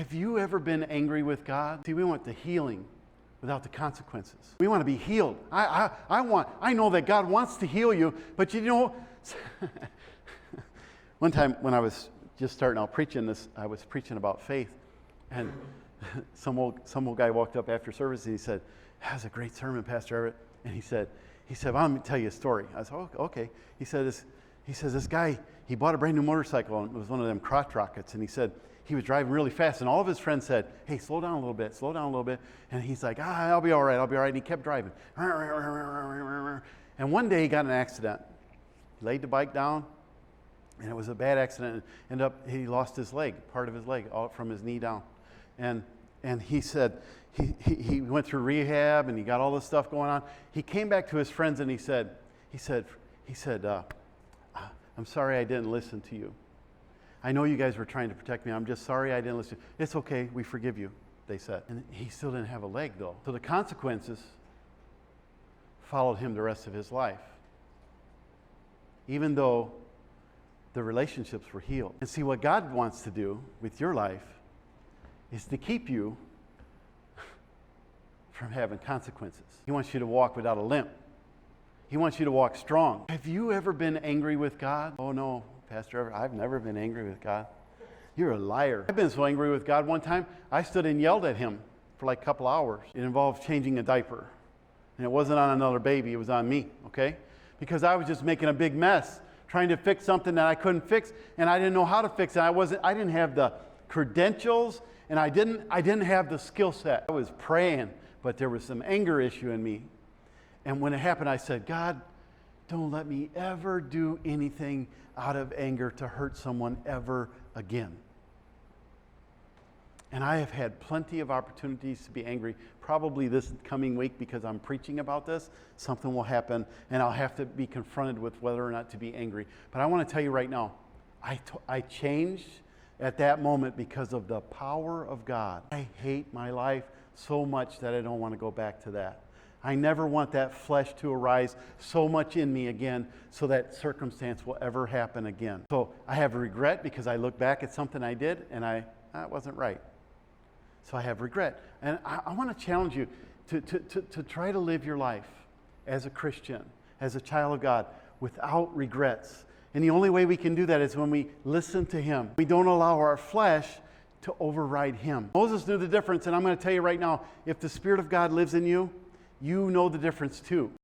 Have you ever been angry with God? See, we want the healing without the consequences. We want to be healed. I know that God wants to heal you, but you know, one time when I was just starting out preaching this, I was preaching about faith, and some old guy walked up after service and he said, "That was a great sermon, Pastor Everett." And he said, "Well, let me tell you a story." I said, "Oh, okay." He says, this guy, he bought a brand new motorcycle, and it was one of them crotch rockets, and he said, he was driving really fast, and all of his friends said, "Hey, slow down a little bit, slow down a little bit." And he's like, "I'll be all right, I'll be all right." And he kept driving. And one day he got in an accident. He laid the bike down, and it was a bad accident. He lost his leg, part of his leg, all from his knee down. And he said, he went through rehab, and he got all this stuff going on. He came back to his friends, and he said, "I'm sorry I didn't listen to you. I know you guys were trying to protect me. I'm just sorry I didn't listen. It's okay. We forgive you," they said. And he still didn't have a leg, though. So the consequences followed him the rest of his life, even though the relationships were healed. And see, what God wants to do with your life is to keep you from having consequences. He wants you to walk without a limp. He wants you to walk strong. Have you ever been angry with God? Oh, no. Pastor Everett, I've never been angry with God. You're a liar. I've been so angry with God one time, I stood and yelled at him for like a couple hours. It involved changing a diaper. And it wasn't on another baby, it was on me, okay? Because I was just making a big mess, trying to fix something that I couldn't fix, and I didn't know how to fix it. I didn't have the credentials, and I didn't have the skill set. I was praying, but there was some anger issue in me. And when it happened, I said, "God, don't let me ever do anything out of anger to hurt someone ever again." And I have had plenty of opportunities to be angry. Probably this coming week, because I'm preaching about this, something will happen, and I'll have to be confronted with whether or not to be angry. But I want to tell you right now, I changed at that moment because of the power of God. I hate my life so much that I don't want to go back to that. I never want that flesh to arise so much in me again so that circumstance will ever happen again. So I have regret because I look back at something I did and that wasn't right. So I have regret. And I want to challenge you to try to live your life as a Christian, as a child of God, without regrets. And the only way we can do that is when we listen to Him. We don't allow our flesh to override Him. Moses knew the difference, and I'm going to tell you right now, if the Spirit of God lives in you, you know the difference too.